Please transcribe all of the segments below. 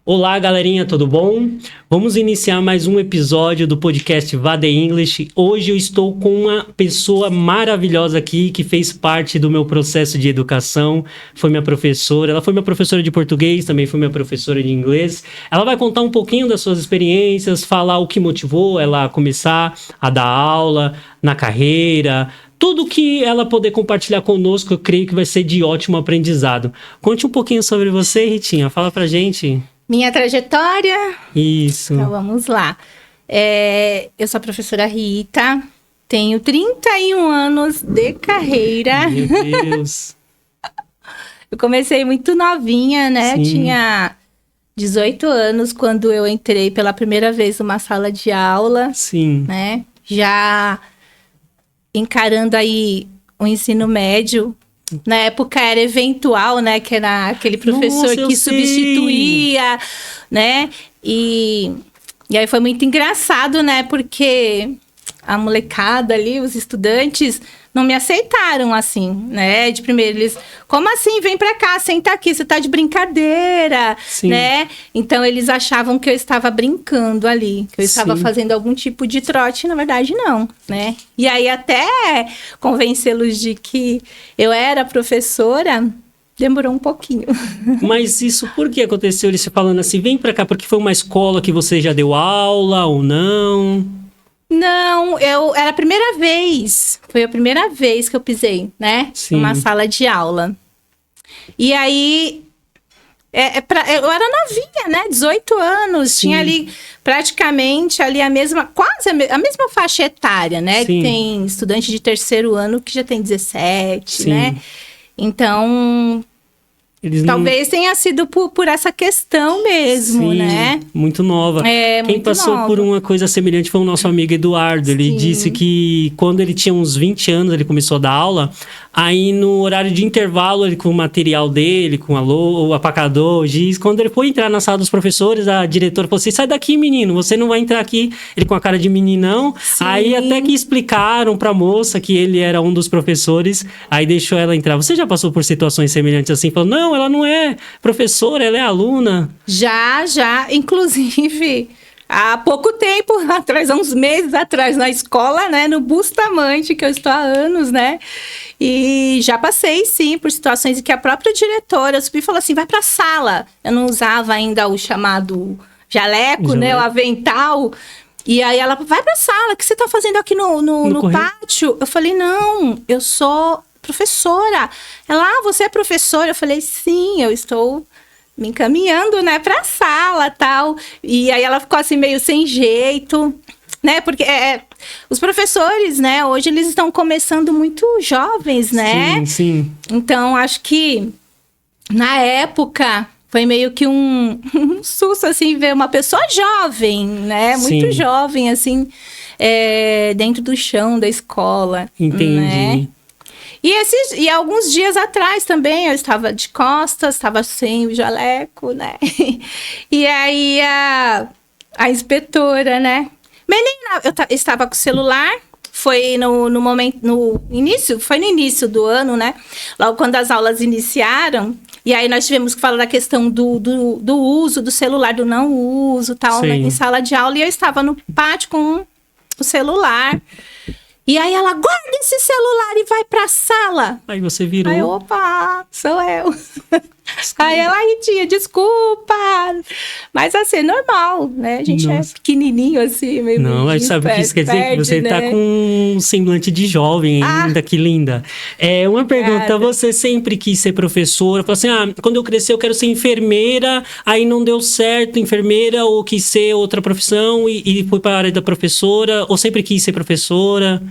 Olá, galerinha, tudo bom? Vamos iniciar mais um episódio do podcast Vade English. Hoje eu estou com uma pessoa maravilhosa aqui que fez parte do meu processo de educação. Foi minha professora, ela foi minha professora de português, também foi minha professora de inglês. Ela vai contar um pouquinho das suas experiências, falar o que motivou ela a começar a dar aula na carreira. Tudo que ela poder compartilhar conosco, eu creio que vai ser de ótimo aprendizado. Conte um pouquinho sobre você, Ritinha. Fala pra gente. Minha trajetória? Isso. Então, vamos lá. Eu sou a professora Rita, tenho 31 anos de carreira. Meu Deus. Eu comecei muito novinha, né? Sim. Tinha 18 anos quando eu entrei pela primeira vez numa sala de aula. Sim. Né? Já encarando aí o ensino médio. Na época era eventual, né? Que era aquele professor que substituía, né? E aí foi muito engraçado, né? Porque a molecada ali, os estudantes, não me aceitaram, assim, né? De primeiro, eles... Como assim? Vem pra cá, senta aqui, você tá de brincadeira, Sim. né? Então, eles achavam que eu estava brincando ali, que eu estava fazendo algum tipo de trote, na verdade, não, né? E aí, até convencê-los de que eu era professora... Demorou um pouquinho. Mas isso por que aconteceu? Eles falando assim, vem pra cá, porque foi uma escola que você já deu aula ou não? Não, era a primeira vez. Foi a primeira vez que eu pisei, né? Sim. Numa sala de aula. E aí, eu era novinha, né? 18 anos. Sim. Tinha ali praticamente ali quase a mesma faixa etária, né? Sim. Que tem estudante de terceiro ano que já tem 17, Sim. né? Então... Talvez tenha sido por essa questão mesmo, Sim, né? Muito nova. Muito Quem passou nova. por uma coisa semelhante foi o nosso amigo Eduardo. Ele Sim. disse que quando ele tinha uns 20 anos, ele começou a dar aula. Aí no horário de intervalo, ele com o material dele, com o apacador, o giz. Quando ele foi entrar na sala dos professores, a diretora falou assim, sai daqui, menino, você não vai entrar aqui. Ele com a cara de meninão. Sim. Aí até que explicaram pra moça que ele era um dos professores. Aí deixou ela entrar. Você já passou por situações semelhantes assim? Falou, não, ela não é professora, ela é aluna. Já. Inclusive, há pouco tempo atrás, há uns meses atrás, na escola, né? No Bustamante, que eu estou há anos, né? E já passei, sim, por situações em que a própria diretora subiu e falou assim, vai pra sala. Eu não usava ainda o chamado jaleco, né? O avental. E aí ela, vai pra sala, o que você tá fazendo aqui no pátio? Eu falei, não, eu sou professora. Ela, você é professora? Eu falei, sim, eu estou me encaminhando, né, pra sala, tal. E aí ela ficou assim, meio sem jeito, né, porque os professores, né, hoje eles estão começando muito jovens, né? Sim, sim. Então, acho que na época foi meio que um susto, assim, ver uma pessoa jovem, né, muito jovem, assim, dentro do chão da escola. Entendi. Né? E alguns dias atrás também, eu estava de costas, estava sem o jaleco, né? E aí a inspetora, né? Menina, eu estava com o celular, foi no início do ano, né? Logo quando as aulas iniciaram, e aí nós tivemos que falar da questão do uso do celular, do não uso, tal, né, em sala de aula, e eu estava no pátio com o celular. E aí ela, guarda esse celular e vai pra sala. Aí você virou. Aí eu, opa, sou eu. Aí ela, Ritinha, desculpa. Mas assim, é normal, né? A gente é pequenininho assim, meio... Não, mas sabe o que isso quer dizer? Que você tá com um semblante de jovem ainda, que linda. Uma pergunta, você sempre quis ser professora? Falou assim, quando eu crescer eu quero ser enfermeira, aí não deu certo enfermeira, ou quis ser outra profissão e foi para a área da professora, ou sempre quis ser professora?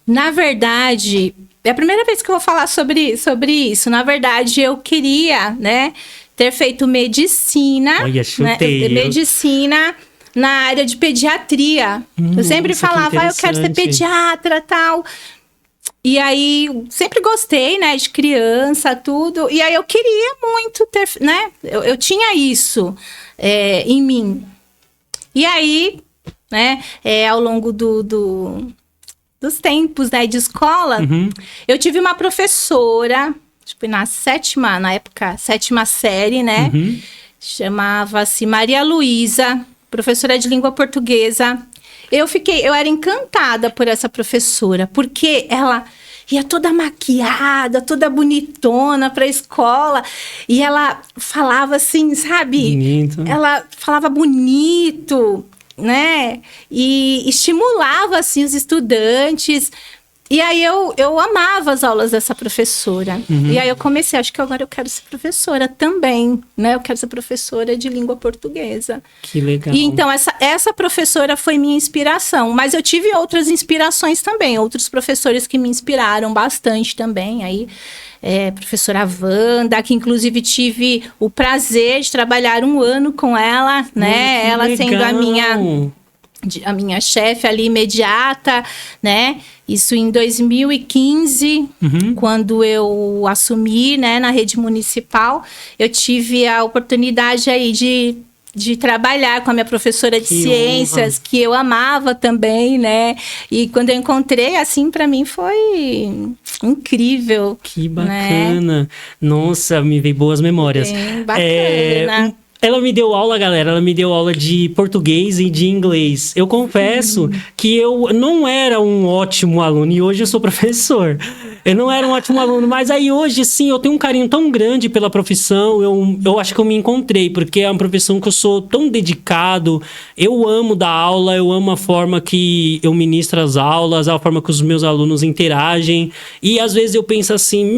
Na verdade... É a primeira vez que eu vou falar sobre isso. Na verdade, eu queria, né, ter feito medicina. Olha, chutei. Né, medicina na área de pediatria. Eu sempre falava, eu quero ser pediatra, tal. E aí, sempre gostei, né, de criança, tudo. E aí, eu queria muito ter, né, eu tinha isso em mim. E aí, né, ao longo dos tempos, né, de escola, eu tive uma professora, tipo, na sétima série, né, chamava-se Maria Luísa, professora de língua portuguesa. Eu era encantada por essa professora, porque ela ia toda maquiada, toda bonitona para a escola, e ela falava assim, sabe? Bonito. Ela falava bonito, né? E estimulava assim os estudantes. E aí eu amava as aulas dessa professora. E aí eu comecei, acho que agora eu quero ser professora também, né? Eu quero ser professora de língua portuguesa. Que legal. E então essa professora foi minha inspiração. Mas eu tive outras inspirações também, outros professores que me inspiraram bastante também. Aí, professora Wanda, que inclusive tive o prazer de trabalhar 1 ano com ela, né? Ela legal. sendo a minha chefe ali imediata, né? Isso em 2015, quando eu assumi, né, na rede municipal, eu tive a oportunidade aí de trabalhar com a minha professora de ciências, que eu amava também, né? E quando eu encontrei, assim, para mim foi incrível. Que bacana. Né? Nossa, me veio boas memórias. Bem bacana. Ela me deu aula, galera, ela me deu aula de português e de inglês. Eu confesso que eu não era um ótimo aluno, e hoje eu sou professor. Eu não era um ótimo aluno, mas aí hoje, sim, eu tenho um carinho tão grande pela profissão, eu acho que eu me encontrei, porque é uma profissão que eu sou tão dedicado, eu amo dar aula, eu amo a forma que eu ministro as aulas, a forma que os meus alunos interagem, e às vezes eu penso assim,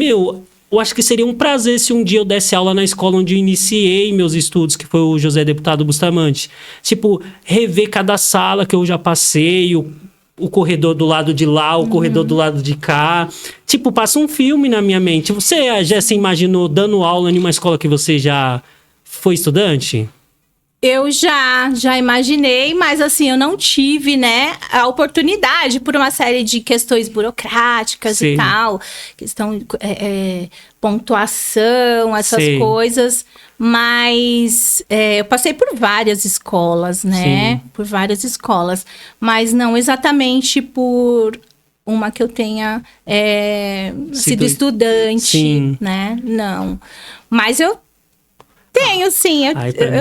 eu acho que seria um prazer se um dia eu desse aula na escola onde eu iniciei meus estudos, que foi o José Deputado Bustamante. Tipo, rever cada sala que eu já passei, o corredor do lado de lá, o corredor do lado de cá. Tipo, passa um filme na minha mente. Você já se imaginou dando aula em uma escola que você já foi estudante? Eu já imaginei, mas assim, eu não tive, né, a oportunidade por uma série de questões burocráticas e tal, questão pontuação, essas coisas, mas eu passei por várias escolas, né, por várias escolas, mas não exatamente por uma que eu tenha sido estudante, né, não, mas eu tenho, sim, eu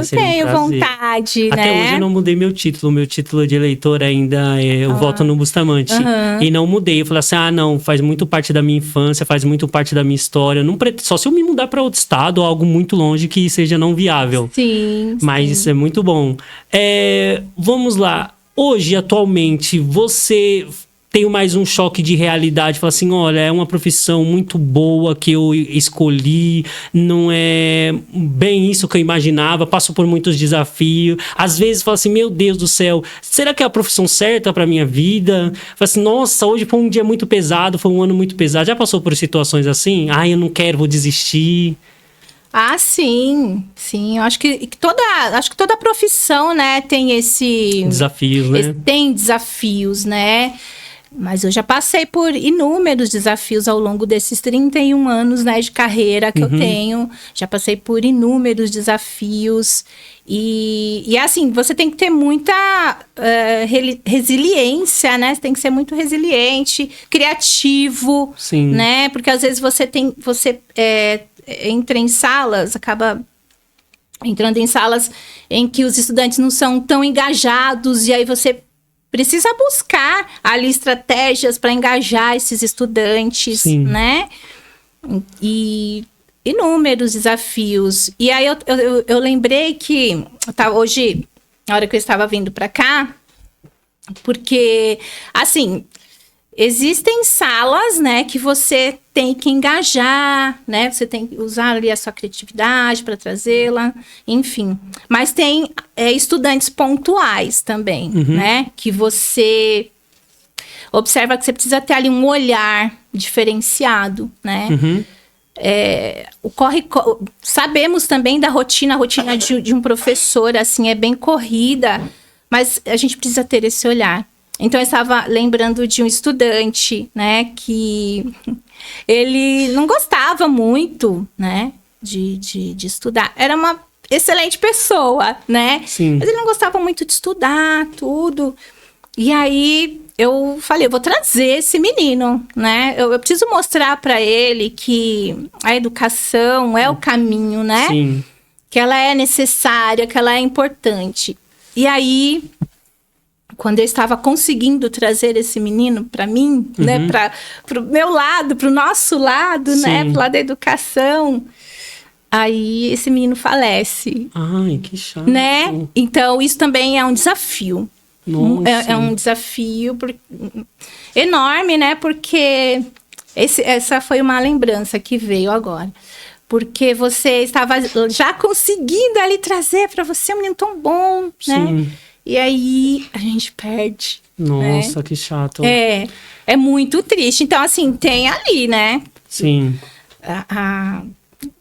tenho vontade, Até né? hoje eu não mudei meu título de eleitor ainda eu voto no Bustamante. E não mudei, eu falei assim, não, faz muito parte da minha infância, faz muito parte da minha história, só se eu me mudar para outro estado ou algo muito longe que seja não viável. Sim, mas isso é muito bom. Vamos lá, hoje, atualmente, você tenho mais um choque de realidade, fala assim, olha, é uma profissão muito boa que eu escolhi, não é bem isso que eu imaginava, passo por muitos desafios, às vezes fala assim, meu Deus do céu, será que é a profissão certa para minha vida? Fala assim, nossa, hoje foi um dia muito pesado, foi um ano muito pesado, já passou por situações assim? Eu não quero, vou desistir. Sim, eu acho que toda profissão, né, tem desafios, né? Tem desafios, né? Mas eu já passei por inúmeros desafios ao longo desses 31 anos, né, de carreira que eu tenho. Já passei por inúmeros desafios. E assim, você tem que ter muita resiliência, né? Você tem que ser muito resiliente, criativo, né? Porque às vezes você entra em salas, acaba entrando em salas em que os estudantes não são tão engajados, e aí você precisa buscar ali estratégias para engajar esses estudantes, né? E inúmeros desafios. E aí eu lembrei que hoje, na hora que eu estava vindo para cá, porque, assim, existem salas, né, que você tem que engajar, né? Você tem que usar ali a sua criatividade para trazê-la, enfim. Mas tem estudantes pontuais também, né? Que você observa que você precisa ter ali um olhar diferenciado, né? Sabemos também da rotina de um professor, assim, é bem corrida, mas a gente precisa ter esse olhar. Então, eu estava lembrando de um estudante, né, que ele não gostava muito, né, de estudar. Era uma excelente pessoa, né? Mas ele não gostava muito de estudar, tudo. E aí, eu falei, eu vou trazer esse menino, né? Eu preciso mostrar para ele que a educação é o caminho, né? que ela é necessária, que ela é importante. E aí, quando eu estava conseguindo trazer esse menino para mim, né, para o meu lado, para o nosso lado, né, pro lado da educação, aí esse menino falece. Ai, que chato. Né? Então, isso também é um desafio. Nossa. É um desafio enorme, né? Porque essa foi uma lembrança que veio agora. Porque você estava já conseguindo ali trazer para você um menino tão bom, né? E aí a gente perde. Nossa, né? que chato. É muito triste. Então, assim, tem ali, né? Sim.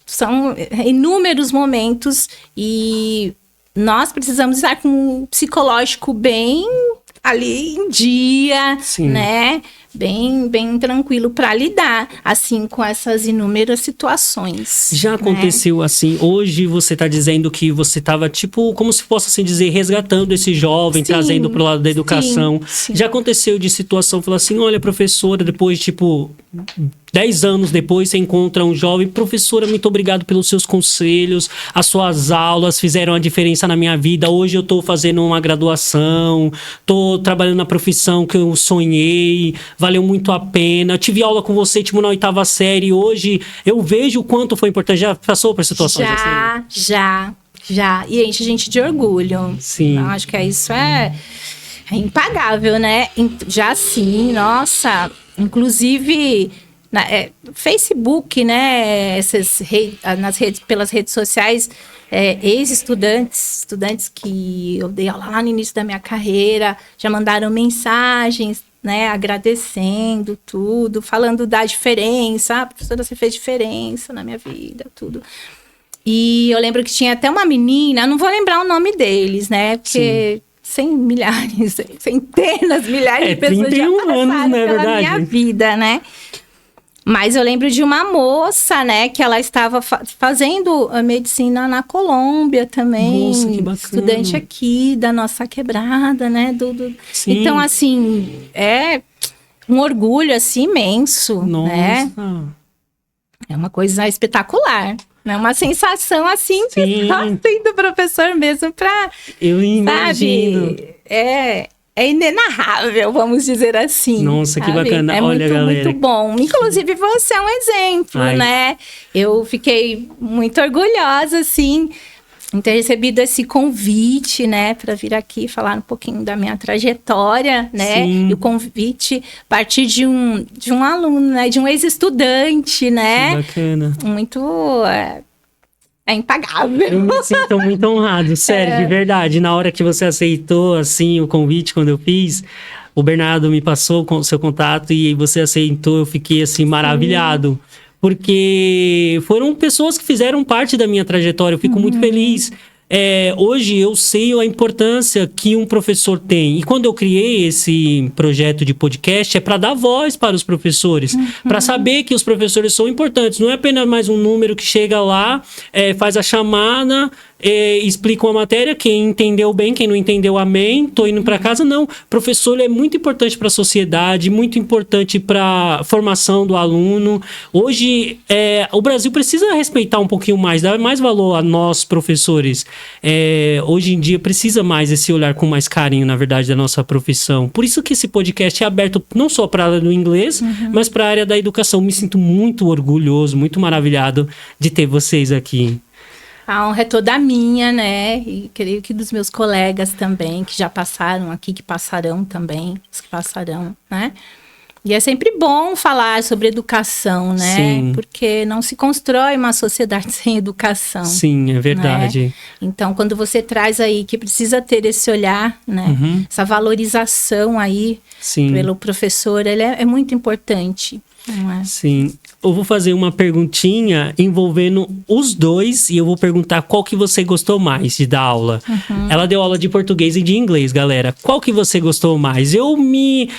São inúmeros momentos e nós precisamos estar com o psicológico bem ali em dia, Sim. né? Bem tranquilo para lidar, assim, com essas inúmeras situações. Já aconteceu assim, hoje você tá dizendo que você tava, tipo, como se fosse assim dizer, resgatando esse jovem, trazendo pro lado da educação. Sim. Já aconteceu de situação, falar assim, olha, professora, depois, tipo, 10 anos depois, você encontra um jovem, professora, muito obrigado pelos seus conselhos, as suas aulas fizeram a diferença na minha vida, hoje eu tô fazendo uma graduação, tô trabalhando na profissão que eu sonhei, valeu muito a pena, eu tive aula com você, tipo, na 8ª série, hoje eu vejo o quanto foi importante. Já passou por situações assim? Já. E enche a gente de orgulho. Sim. Eu acho que isso é impagável, né? Já sim, nossa. Inclusive, Facebook, né? Pelas redes sociais, estudantes que eu dei aula lá no início da minha carreira, já mandaram mensagens, né, agradecendo tudo, falando da diferença. Professora, você fez diferença na minha vida, tudo. E eu lembro que tinha até uma menina, não vou lembrar o nome deles, né, porque centenas, milhares de pessoas já passaram pela minha vida, né. Mas eu lembro de uma moça, né, que ela estava fazendo a medicina na Colômbia também. Nossa, que bacana. Estudante aqui da nossa quebrada, né? Então, assim, é um orgulho, assim, imenso, nossa. né? É uma coisa espetacular, né? Uma sensação, assim, que só do professor mesmo pra... Eu imagino. Sabe? É inenarrável, vamos dizer assim. Nossa, sabe? Que bacana. Olha, galera. muito bom. Inclusive, você é um exemplo, né? Eu fiquei muito orgulhosa, assim, em ter recebido esse convite, né? Para vir aqui falar um pouquinho da minha trajetória, né? Sim. E o convite a partir de um aluno, né? De um ex-estudante, né? Que bacana. Muito... É impagável. Eu me sinto muito honrado, sério, de verdade. Na hora que você aceitou, assim, o convite, quando eu fiz, o Bernardo me passou o seu contato e você aceitou, eu fiquei, assim, maravilhado. Porque foram pessoas que fizeram parte da minha trajetória, eu fico muito feliz. Hoje eu sei a importância que um professor tem. E quando eu criei esse projeto de podcast, é para dar voz para os professores. Para saber que os professores são importantes. Não é apenas mais um número que chega lá, faz a chamada, explica uma matéria. Quem entendeu bem, quem não entendeu, amém. Tô indo para casa. Não. Professor é muito importante para a sociedade, muito importante para a formação do aluno. Hoje, o Brasil precisa respeitar um pouquinho mais, dar mais valor a nós, professores. Hoje em dia precisa mais esse olhar com mais carinho, na verdade, da nossa profissão. Por isso que esse podcast é aberto não só para a área do inglês, mas para a área da educação. Me sinto muito orgulhoso, muito maravilhado de ter vocês aqui. A honra é toda minha, né? E creio que dos meus colegas também, que já passaram aqui, que passarão também, os que passarão, né? E é sempre bom falar sobre educação, né? Sim. Porque não se constrói uma sociedade sem educação. Sim, é verdade. Né? Então, quando você traz aí que precisa ter esse olhar, né? Essa valorização aí pelo professor, ele é muito importante. Não é? Sim. Eu vou fazer uma perguntinha envolvendo os dois e eu vou perguntar qual que você gostou mais de dar aula. Ela deu aula de português e de inglês, galera. Qual que você gostou mais? Eu me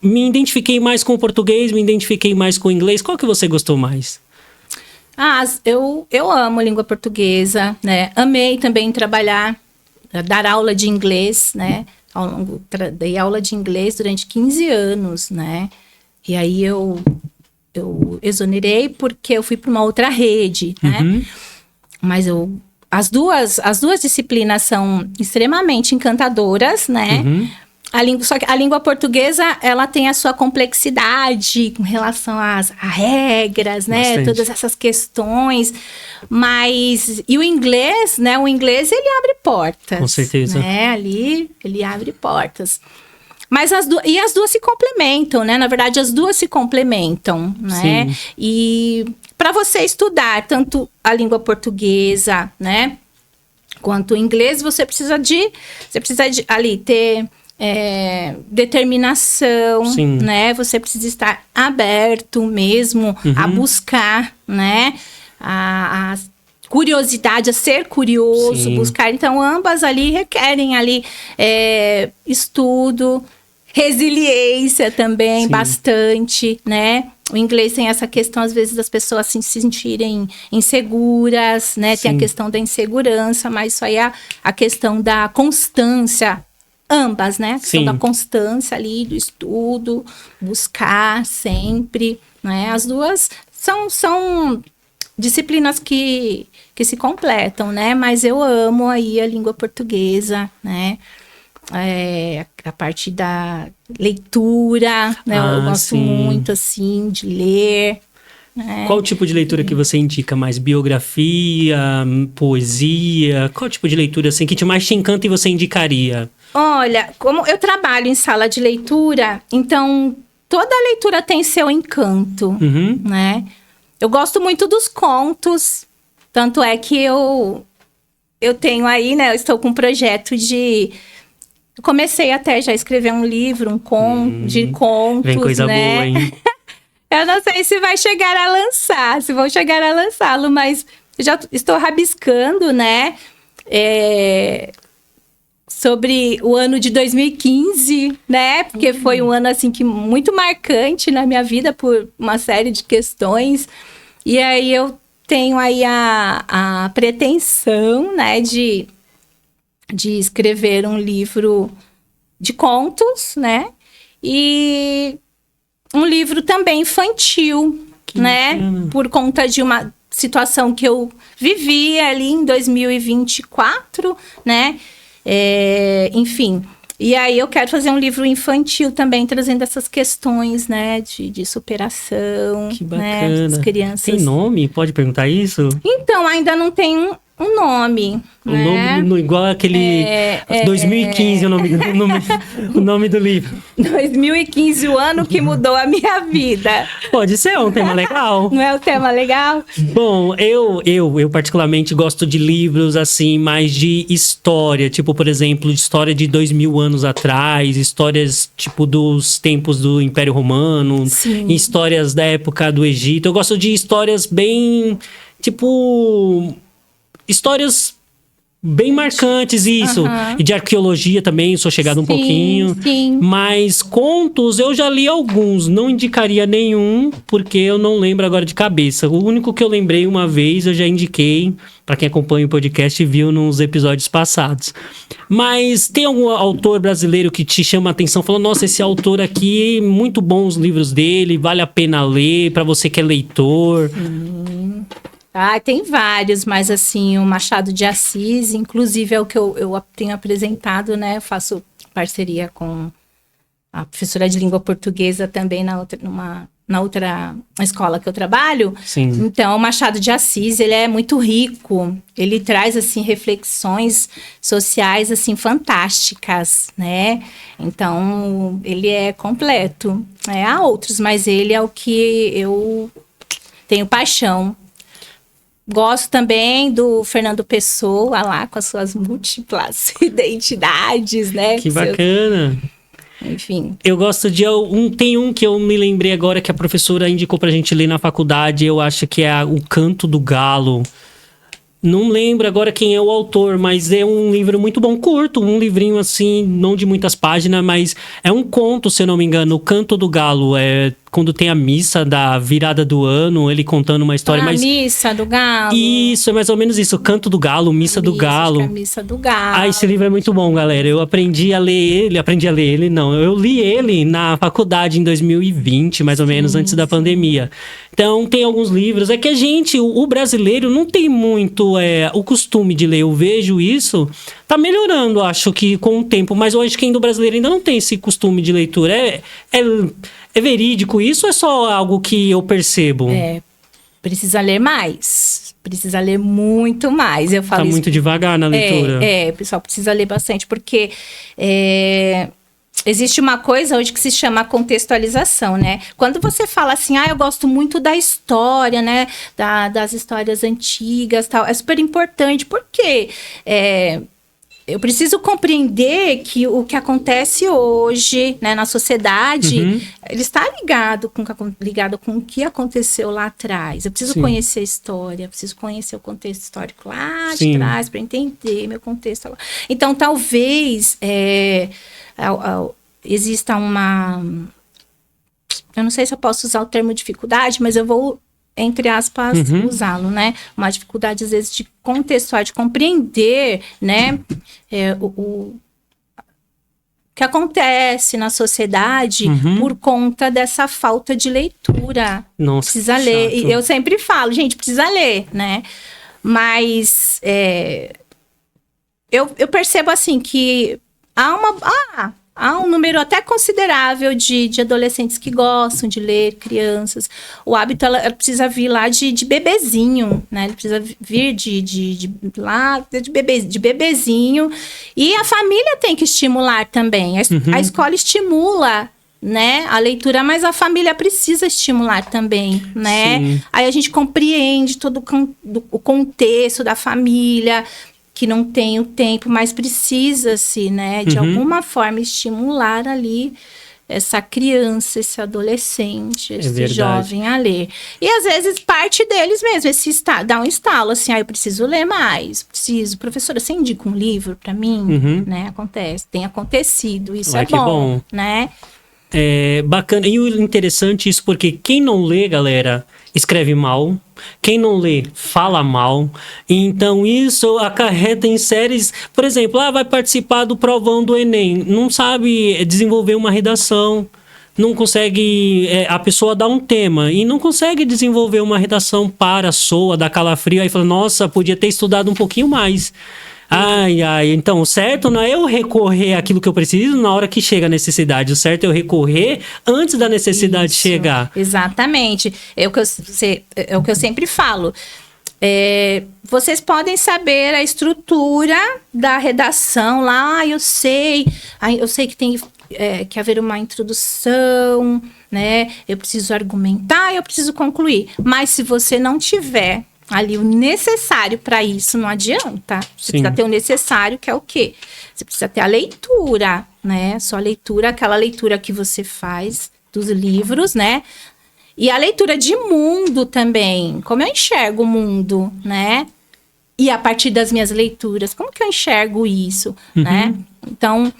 identifiquei mais com o português, me identifiquei mais com o inglês. Qual que você gostou mais? Eu amo a língua portuguesa, né? Amei também trabalhar, dar aula de inglês, né? Dei aula de inglês durante 15 anos, né? E aí eu exonerei porque eu fui para uma outra rede, né? Mas as duas disciplinas são extremamente encantadoras, né? Só que a língua portuguesa, ela tem a sua complexidade com relação a regras, né? Bastante. Todas essas questões. E o inglês, né? O inglês, ele abre portas. Com certeza. Né? Ali, ele abre portas. Mas as duas se complementam, né? Na verdade, as duas se complementam, né? Sim. E para você estudar tanto a língua portuguesa, né? Quanto o inglês, você precisa de ali ter determinação, Sim. né? Você precisa estar aberto mesmo a buscar, né? A curiosidade, a ser curioso, Sim. buscar. Então, ambas ali requerem ali estudo, resiliência também, Sim. bastante, né? O inglês tem essa questão, às vezes, das pessoas se sentirem inseguras, né? Tem Sim. a questão da insegurança, mas isso aí é a questão da constância. Ambas, né? A questão Sim. da constância ali, do estudo, buscar sempre, né? As duas são disciplinas que se completam, né? Mas eu amo aí a língua portuguesa, né? A parte da leitura, né? Eu gosto sim. muito, assim, de ler. Né? Qual tipo de leitura que você indica mais? Biografia, poesia? Qual tipo de leitura assim que mais te encanta e você indicaria? Olha, como eu trabalho em sala de leitura, então toda leitura tem seu encanto, né? Eu gosto muito dos contos, tanto é que eu tenho aí, né? Eu estou com um projeto de... Eu comecei até já a escrever um livro, de contos, Vem coisa né? boa, hein? Eu não sei se vai chegar a lançar, se vão chegar a lançá-lo, mas eu já estou rabiscando, né? Sobre o ano de 2015, né? Porque foi um ano, assim, que muito marcante na minha vida por uma série de questões. E aí eu tenho aí a pretensão, né? De escrever um livro de contos, né? E um livro também infantil, né? Por conta de uma situação que eu vivi ali em 2024, né? Enfim, e aí eu quero fazer um livro infantil também, trazendo essas questões, né, de superação, Que bacana. né, das crianças. Tem nome? Pode perguntar isso? Então, ainda não tem um nome, né? Nome, igual aquele 2015, o nome do livro. 2015, o ano que mudou a minha vida. Pode ser, é um tema legal. Não é o tema legal? Bom, eu particularmente gosto de livros, assim, mais de história. Tipo, por exemplo, de história de 2000 anos atrás. Histórias, tipo, dos tempos do Império Romano. Sim. Histórias da época do Egito. Eu gosto de histórias bem, tipo... Histórias bem marcantes, isso. E de arqueologia também, sou chegado um pouquinho. Sim. Mas contos, eu já li alguns. Não indicaria nenhum, porque eu não lembro agora de cabeça. O único que eu lembrei uma vez, eu já indiquei. Para quem acompanha o podcast e viu nos episódios passados. Mas tem algum autor brasileiro que te chama a atenção? Falou, nossa, esse autor aqui, muito bom os livros dele, vale a pena ler, para você que é leitor. Tem vários, mas assim, o Machado de Assis, inclusive é o que eu tenho apresentado, né? Eu faço parceria com a professora de língua portuguesa também na outra escola que eu trabalho. Sim. Então, o Machado de Assis, ele é muito rico. Ele traz, assim, reflexões sociais, assim, fantásticas, né? Então, ele é completo. Há outros, mas ele é o que eu tenho paixão. Gosto também do Fernando Pessoa, lá com as suas múltiplas identidades, né? Que bacana. Enfim. Eu gosto de... Tem um que eu me lembrei agora que a professora indicou pra gente ler na faculdade. Eu acho que é O Canto do Galo. Não lembro agora quem é o autor, mas é um livro muito bom, curto. Um livrinho assim, não de muitas páginas, mas é um conto, se eu não me engano. O Canto do Galo. quando tem a missa da virada do ano, ele contando uma história mais... Missa do Galo. Isso, é mais ou menos isso. Canto do Galo, Missa do Galo. Acho que é Missa do Galo. Ah, esse livro é muito bom, galera. Eu aprendi a ler ele, não. Eu li ele na faculdade em 2020, mais ou menos, antes da pandemia. Então, tem alguns livros. É que a gente, o brasileiro, não tem muito o costume de ler. Eu vejo isso. Tá melhorando, acho que com o tempo. Mas eu acho que ainda o brasileiro ainda não tem esse costume de leitura. É verídico isso ou é só algo que eu percebo? Precisa ler mais. Precisa ler muito mais. Eu falo tá isso, muito devagar na leitura. O pessoal precisa ler bastante, porque existe uma coisa hoje que se chama contextualização, né? Quando você fala assim, eu gosto muito da história, né? Das histórias antigas, tal, é super importante, porque eu preciso compreender que o que acontece hoje, né, na sociedade, ele está ligado com o que aconteceu lá atrás. Eu preciso conhecer a história, preciso conhecer o contexto histórico lá de trás para entender meu contexto. Então, talvez exista uma... Eu não sei se eu posso usar o termo dificuldade, mas eu vou, entre aspas, usá-lo, né? Uma dificuldade, às vezes, de contextualizar, de compreender, né? O que acontece na sociedade por conta dessa falta de leitura. Nossa, precisa ler. E eu sempre falo, gente, precisa ler, né? Mas eu percebo, assim, que há um número até considerável de adolescentes que gostam de ler, crianças. O hábito, ela precisa vir lá de bebezinho, né? Ele precisa vir de bebezinho. E a família tem que estimular também. A escola estimula, né, a leitura, mas a família precisa estimular também, né? Sim. Aí a gente compreende todo o contexto da família, que não tem o tempo, mas precisa-se, né, de alguma forma estimular ali essa criança, esse adolescente, esse jovem a ler. E às vezes parte deles mesmo, dá um estalo, assim, eu preciso ler mais, professora, você indica um livro para mim? Né, tem acontecido, isso é bom, né? É bacana, e o interessante isso, porque quem não lê, galera, escreve mal. Quem não lê, fala mal. Então, isso acarreta em séries... Por exemplo, vai participar do provão do Enem. Não sabe desenvolver uma redação. Não consegue... a pessoa dá um tema e não consegue desenvolver uma redação soa, dá calafrio. Aí fala, nossa, podia ter estudado um pouquinho mais. Então o certo não é eu recorrer àquilo que eu preciso na hora que chega a necessidade. O certo é eu recorrer antes da necessidade chegar. Exatamente. É o que eu sempre falo. Vocês podem saber a estrutura da redação lá. Eu sei que tem que haver uma introdução, né? Eu preciso argumentar, eu preciso concluir. Mas se você não tiver ali o necessário para isso, não adianta. Você precisa ter o necessário, que é o quê? Você precisa ter a leitura, né? Só a leitura, aquela leitura que você faz dos livros, né? E a leitura de mundo também. Como eu enxergo o mundo, né? E a partir das minhas leituras, como que eu enxergo isso, né? Então,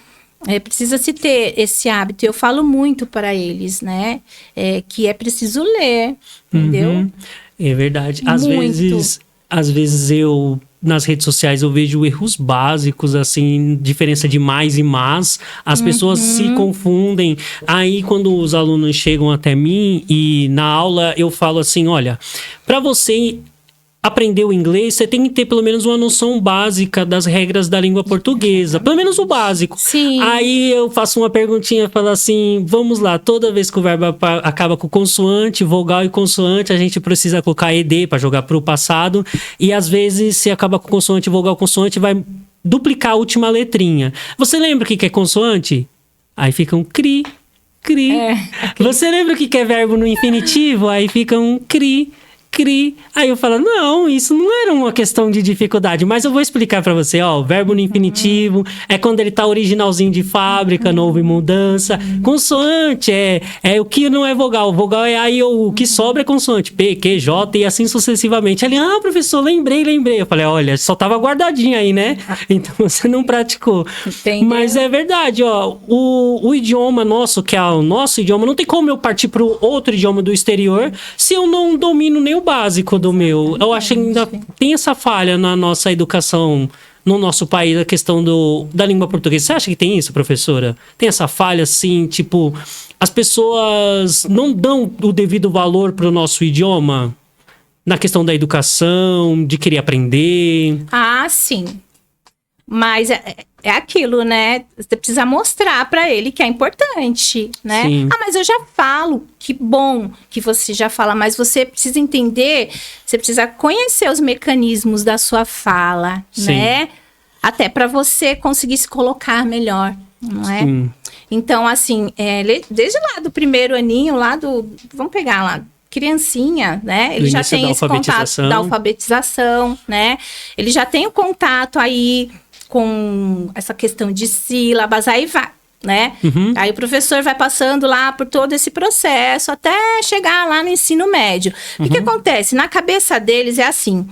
precisa se ter esse hábito. Eu falo muito para eles, né? Que é preciso ler, entendeu? É verdade. Às vezes eu, nas redes sociais, eu vejo erros básicos, assim, diferença de mais e mas. As pessoas se confundem. Aí, quando os alunos chegam até mim e na aula eu falo assim, olha, para você aprender o inglês, você tem que ter pelo menos uma noção básica das regras da língua portuguesa. Pelo menos o básico. Sim. Aí eu faço uma perguntinha, falo assim, vamos lá, toda vez que o verbo acaba com consoante, vogal e consoante, a gente precisa colocar ED para jogar para o passado. E às vezes, se acaba com consoante, vogal, consoante, vai duplicar a última letrinha. Você lembra o que é consoante? Aí fica um cri, cri. Você lembra o que é verbo no infinitivo? Aí fica um cri, cri. Aí eu falo, não, isso não era uma questão de dificuldade, mas eu vou explicar pra você, ó, o verbo no infinitivo é quando ele tá originalzinho de fábrica, não houve mudança. Consoante é o que não é vogal. Vogal é A e O que sobra é consoante, P, Q, J e assim sucessivamente. Ele, professor, lembrei. Eu falei, olha, só tava guardadinho aí, né? Então você não praticou. Entendeu? Mas é verdade, ó, o idioma nosso, que é o nosso idioma, não tem como eu partir pro outro idioma do exterior se eu não domino nem o básico do meu. Eu acho que ainda tem essa falha na nossa educação no nosso país, a questão da língua portuguesa. Você acha que tem isso, professora? Tem essa falha, assim, tipo, as pessoas não dão o devido valor pro nosso idioma? Na questão da educação, de querer aprender? Ah, sim. Mas é aquilo, né? Você precisa mostrar para ele que é importante, né? Sim. Mas eu já falo. Que bom que você já fala, mas você precisa entender, você precisa conhecer os mecanismos da sua fala, Sim. né? Até para você conseguir se colocar melhor, não é? Sim. Então, assim, desde lá do primeiro aninho, vamos pegar lá, criancinha, né? Ele já tem esse contato da alfabetização, né? Ele já tem o contato aí com essa questão de sílabas, aí vai, né? Uhum. Aí o professor vai passando lá por todo esse processo até chegar lá no ensino médio. O que acontece? Na cabeça deles é assim,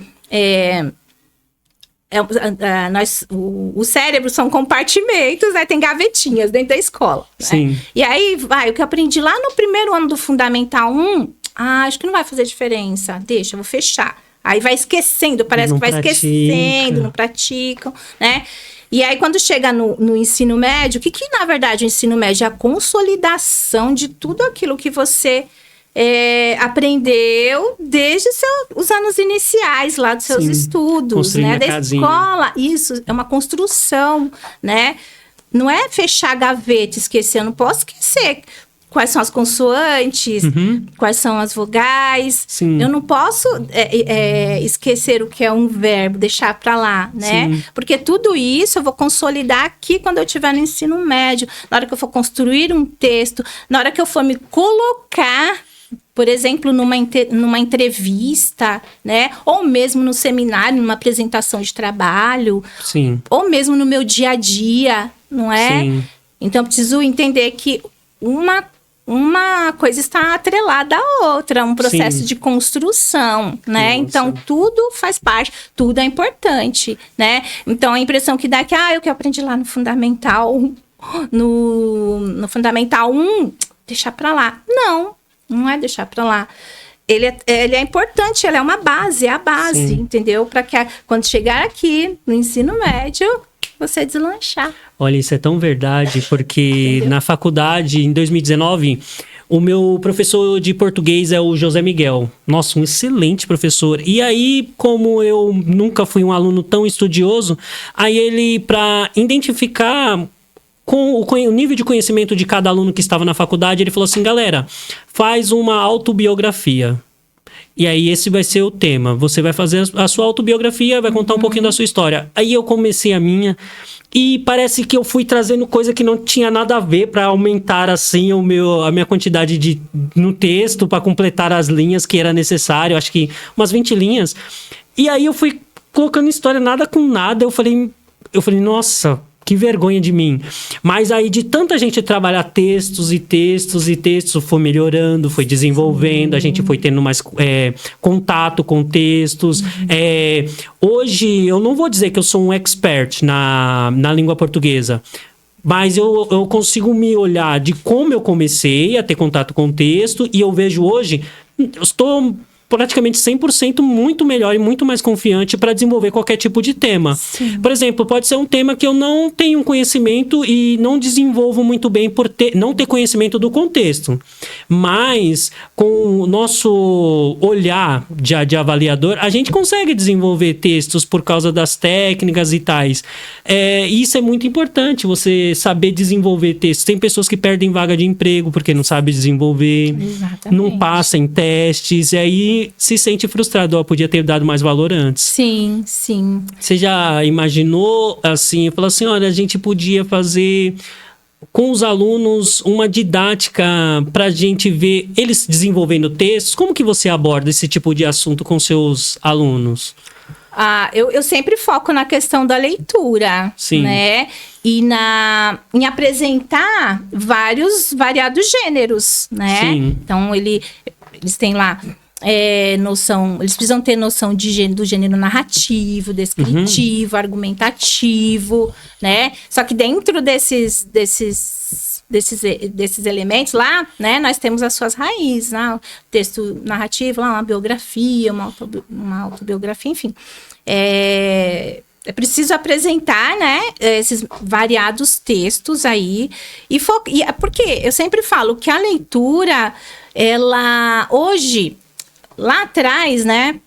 os cérebros são compartimentos, né? Tem gavetinhas dentro da escola. Sim. Né? E aí, o que eu aprendi lá no primeiro ano do Fundamental 1, acho que não vai fazer diferença. Deixa, eu vou fechar. Aí vai esquecendo, parece não que vai esquecendo, não praticam, né? E aí, quando chega no ensino médio, o que na verdade o ensino médio é a consolidação de tudo aquilo que você aprendeu desde os anos iniciais lá dos seus estudos, né? Da escola. Isso, é uma construção, né? Não é fechar a gaveta, esquecer, eu não posso esquecer quais são as consoantes, quais são as vogais. Sim. Eu não posso esquecer o que é um verbo, deixar para lá, né? Sim. Porque tudo isso eu vou consolidar aqui quando eu estiver no ensino médio, na hora que eu for construir um texto, na hora que eu for me colocar, por exemplo, numa entrevista, né? Ou mesmo no seminário, numa apresentação de trabalho. Sim. Ou mesmo no meu dia a dia, não é? Sim. Então, eu preciso entender que uma coisa está atrelada à outra, um processo de construção, né? Nossa. Então, tudo faz parte, tudo é importante, né? Então, a impressão que dá é que, o que eu aprendi lá no Fundamental, no Fundamental 1, deixar para lá. Não é deixar para lá. Ele é importante, ele é uma base, é a base, Sim. entendeu? Para que quando chegar aqui no ensino médio, você deslanchar. Olha, isso é tão verdade, porque Entendeu? na faculdade, em 2019, o meu professor de português é o José Miguel. Nossa, um excelente professor. E aí, como eu nunca fui um aluno tão estudioso, aí ele, para identificar com o nível de conhecimento de cada aluno que estava na faculdade, ele falou assim, galera, faz uma autobiografia. E aí esse vai ser o tema. Você vai fazer a sua autobiografia, vai contar um pouquinho da sua história. Aí eu comecei a minha e parece que eu fui trazendo coisa que não tinha nada a ver para aumentar assim a minha quantidade no texto, para completar as linhas que era necessário, acho que umas 20 linhas. E aí eu fui colocando história nada com nada, eu falei, nossa, que vergonha de mim. Mas aí, de tanta gente trabalhar textos, foi melhorando, foi desenvolvendo, a gente foi tendo mais contato com textos. Hoje, eu não vou dizer que eu sou um expert na língua portuguesa, mas eu consigo me olhar de como eu comecei a ter contato com o texto, e eu vejo hoje, eu estou praticamente 100% muito melhor e muito mais confiante para desenvolver qualquer tipo de tema. Sim. Por exemplo, pode ser um tema que eu não tenho conhecimento e não desenvolvo muito bem por não ter conhecimento do contexto. Mas, com o nosso olhar de avaliador, a gente consegue desenvolver textos por causa das técnicas e tais. Isso é muito importante, você saber desenvolver textos. Tem pessoas que perdem vaga de emprego porque não sabem desenvolver. Exatamente. Não passa em testes, e aí se sente frustrado, podia ter dado mais valor antes. Sim, sim. Você já imaginou, assim, falou assim, olha, a gente podia fazer com os alunos uma didática para a gente ver eles desenvolvendo textos? Como que você aborda esse tipo de assunto com seus alunos? Eu sempre foco na questão da leitura, Sim. né? E em apresentar variados gêneros, né? Sim. Então, eles têm lá noção... Eles precisam ter noção do gênero narrativo, descritivo, argumentativo, né? Só que dentro desses elementos lá, né, nós temos as suas raízes, né? O texto narrativo, lá, uma biografia, uma autobiografia, enfim. É preciso apresentar, né, esses variados textos aí. Porque eu sempre falo que a leitura, ela, hoje, lá atrás, né,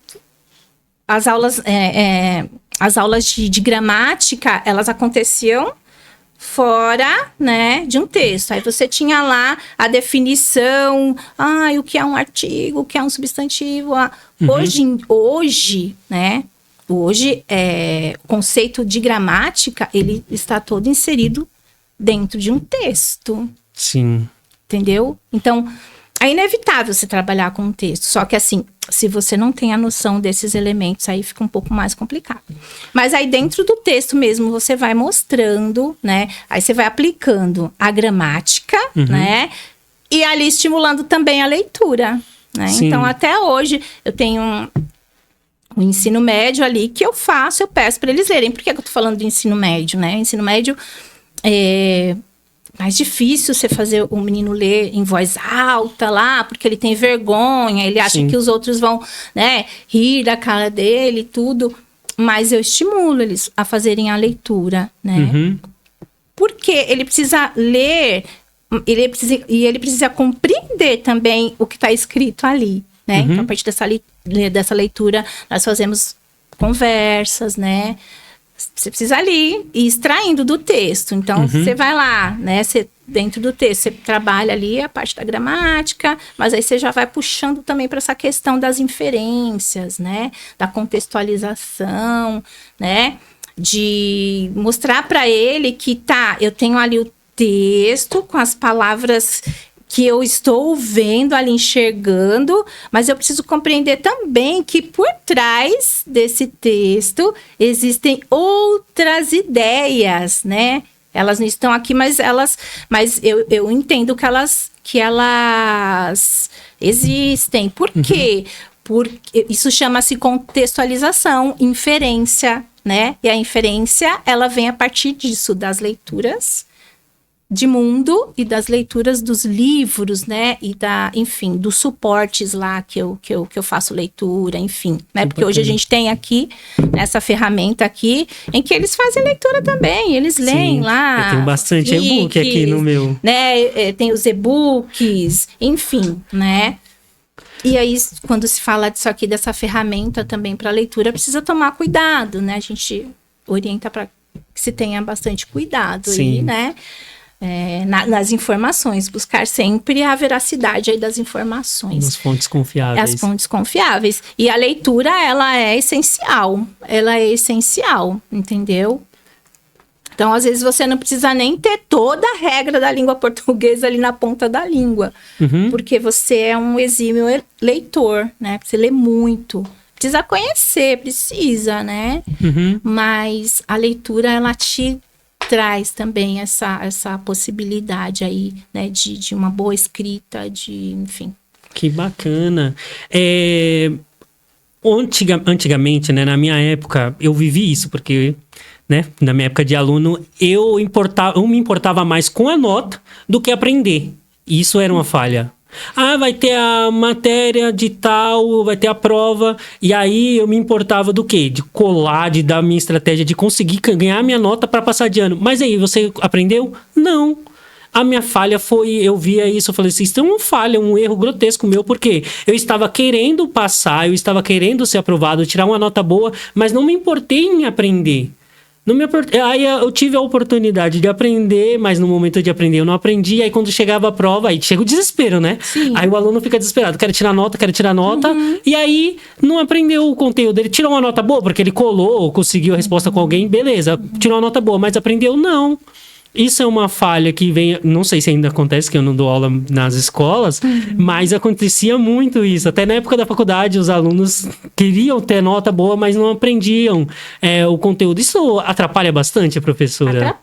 as aulas de gramática, elas aconteciam fora, né, de um texto. Aí você tinha lá a definição, o que é um artigo, o que é um substantivo. Hoje, né, o conceito de gramática, ele está todo inserido dentro de um texto. Sim. Entendeu? Então, é inevitável você trabalhar com um texto. Só que, assim, se você não tem a noção desses elementos, aí fica um pouco mais complicado. Mas aí, dentro do texto mesmo, você vai mostrando, né? Aí você vai aplicando a gramática, né? E ali estimulando também a leitura, né? Sim. Então, até hoje, eu tenho um ensino médio ali que eu peço para eles lerem. Por que eu tô falando de ensino médio, né? Ensino médio é mais difícil você fazer o menino ler em voz alta lá, porque ele tem vergonha, ele acha que os outros vão, né, rir da cara dele e tudo. Mas eu estimulo eles a fazerem a leitura, né? Porque ele precisa ler, ele precisa compreender também o que está escrito ali, né? Então, a partir dessa leitura, nós fazemos conversas, né? Você precisa ali ir extraindo do texto. Então, você vai lá, né? Dentro do texto, você trabalha ali a parte da gramática, mas aí você já vai puxando também para essa questão das inferências, né? Da contextualização, né? De mostrar para ele que, eu tenho ali o texto com as palavras que eu estou vendo ali, enxergando, mas eu preciso compreender também que por trás desse texto existem outras ideias, né? Elas não estão aqui, mas eu entendo que elas existem. Por quê? Porque isso chama-se contextualização, inferência, né? E a inferência, ela vem a partir disso, das leituras de mundo e das leituras dos livros, né, e enfim, dos suportes lá que eu faço leitura, enfim, né, porque hoje a gente tem aqui, nessa ferramenta aqui, em que eles fazem leitura também, eles leem lá. Eu tenho bastante e-book aqui no meu. Né, tem os e-books, enfim, né. E aí, quando se fala disso aqui, dessa ferramenta também para leitura, precisa tomar cuidado, né, a gente orienta para que se tenha bastante cuidado aí, né. Nas informações, buscar sempre a veracidade aí das informações. As fontes confiáveis. As fontes confiáveis. E a leitura, ela é essencial, entendeu? Então, às vezes, você não precisa nem ter toda a regra da língua portuguesa ali na ponta da língua, porque você é um exímio leitor, né? Você lê muito. Precisa conhecer, né? Mas a leitura, ela te traz também essa possibilidade aí, né, de uma boa escrita, enfim. Que bacana. Antigamente, né, na minha época, eu vivi isso, porque, né, na minha época de aluno, eu me importava mais com a nota do que aprender. E isso era uma falha. Vai ter a matéria de tal, vai ter a prova. E aí eu me importava do quê? De colar, de dar a minha estratégia, de conseguir ganhar minha nota para passar de ano. Mas aí, você aprendeu? Não. A minha falha foi, eu via isso, eu falei assim, isso é uma falha, um erro grotesco meu, porque eu estava querendo passar, eu estava querendo ser aprovado, tirar uma nota boa, mas não me importei em aprender. Aí eu tive a oportunidade de aprender, mas no momento de aprender eu não aprendi. Aí quando chegava a prova, aí chega o desespero, né? Sim. Aí o aluno fica desesperado, quero tirar nota. E aí não aprendeu o conteúdo. Ele tirou uma nota boa porque ele colou, conseguiu a resposta com alguém, beleza, tirou uma nota boa, mas aprendeu? Não. Isso é uma falha que vem, não sei se ainda acontece, que eu não dou aula nas escolas, mas acontecia muito isso. Até na época da faculdade, os alunos queriam ter nota boa, mas não aprendiam o conteúdo. Isso atrapalha bastante a professora?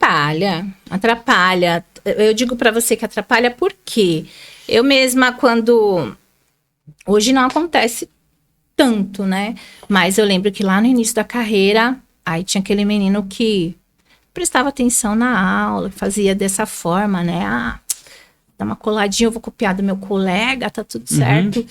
Atrapalha. Eu digo para você que atrapalha porque eu mesma, hoje não acontece tanto, né? Mas eu lembro que lá no início da carreira, aí tinha aquele menino que prestava atenção na aula, fazia dessa forma, né? Dá uma coladinha, eu vou copiar do meu colega, tá tudo certo.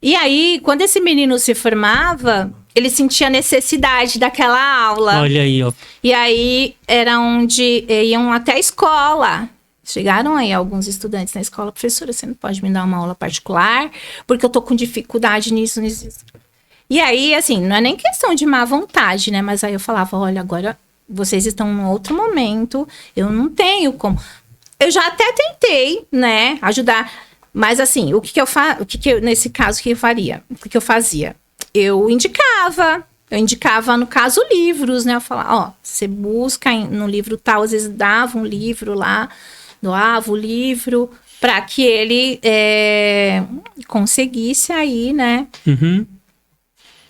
E aí, quando esse menino se formava, ele sentia necessidade daquela aula. Olha aí, ó. E aí, era onde iam até a escola. Chegaram aí alguns estudantes na escola, professora, você não pode me dar uma aula particular, porque eu tô com dificuldade nisso. E aí, assim, não é nem questão de má vontade, né? Mas aí eu falava, olha, agora vocês estão em outro momento, eu não tenho como. Eu já até tentei, né, ajudar, mas assim, nesse caso, o que eu faria? O que eu fazia? Eu indicava, no caso, livros, né? Eu falava, você busca no livro tal, às vezes dava um livro lá, doava o livro, para que ele conseguisse aí, né?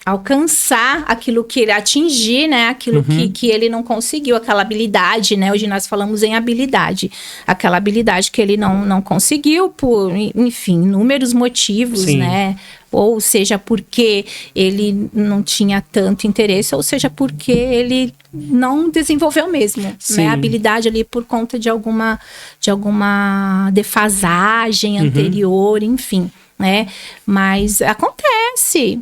Alcançar aquilo que ele atingir, né? Aquilo que ele não conseguiu, aquela habilidade, né? Hoje nós falamos em habilidade. Aquela habilidade que ele não conseguiu por, enfim, inúmeros motivos, Sim. né? Ou seja, porque ele não tinha tanto interesse, ou seja, porque ele não desenvolveu mesmo, né? A habilidade ali por conta de alguma defasagem anterior, enfim. Né? Mas acontece,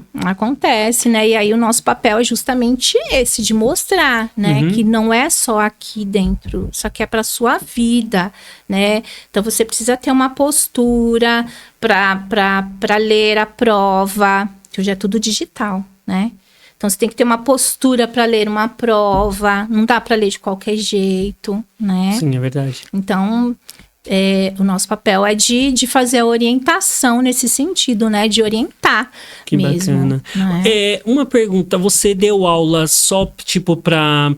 né? E aí o nosso papel é justamente esse, de mostrar, né? Que não é só aqui dentro, só que é para sua vida, né? Então você precisa ter uma postura para ler a prova, que hoje é tudo digital, né? Então você tem que ter uma postura para ler uma prova, não dá para ler de qualquer jeito, né? Sim, é verdade. Então o nosso papel é de fazer a orientação nesse sentido, né? De orientar. Que mesmo, bacana. Uma pergunta, você deu aula só, tipo, para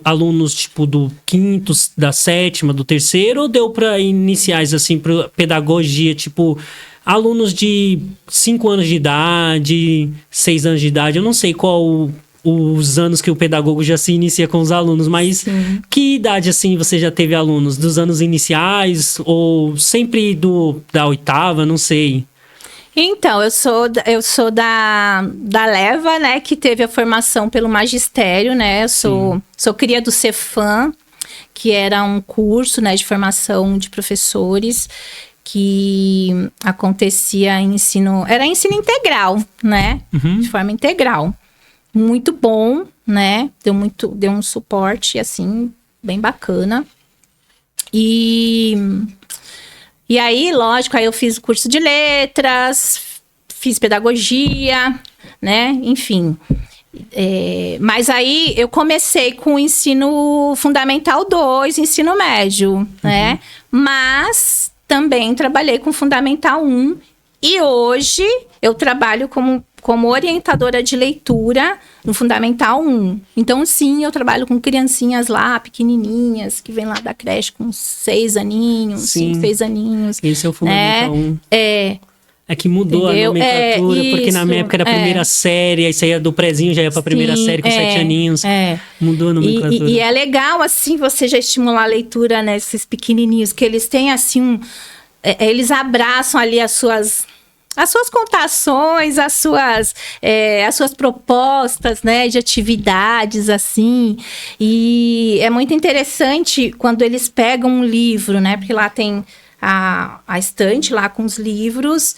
alunos, tipo, do 5º, da 7ª, do 3º, ou deu para iniciais, assim, para pedagogia, tipo, alunos de 5 anos de idade, 6 anos de idade, eu não sei qual os anos que o pedagogo já se inicia com os alunos, mas que idade, assim, você já teve alunos? Dos anos iniciais ou sempre da 8ª, não sei. Então, eu sou da leva, né, que teve a formação pelo magistério, né? Eu sou cria do Cefam, que era um curso, né, de formação de professores que acontecia era ensino integral, né? De forma integral. Muito bom, né? Deu um suporte, assim, bem bacana. E aí, lógico, aí eu fiz o curso de letras, fiz pedagogia, né? Enfim. Mas aí eu comecei com o ensino fundamental 2, ensino médio, né? Mas também trabalhei com fundamental 1. E hoje eu trabalho como orientadora de leitura no Fundamental 1. Então, sim, eu trabalho com criancinhas lá, pequenininhas, que vêm lá da creche com 6 aninhos, 5, 6 aninhos. Esse é o Fundamental 1. É que mudou, entendeu? A nomenclatura, porque na minha época era a primeira série, aí saía do prezinho, já ia pra primeira série com 7 aninhos. Mudou a nomenclatura. E é legal, assim, você já estimular a leitura, né, esses pequenininhos, que eles têm, assim, eles abraçam ali as suas contações, as suas propostas, né, de atividades, assim. E é muito interessante quando eles pegam um livro, né, porque lá tem a estante lá com os livros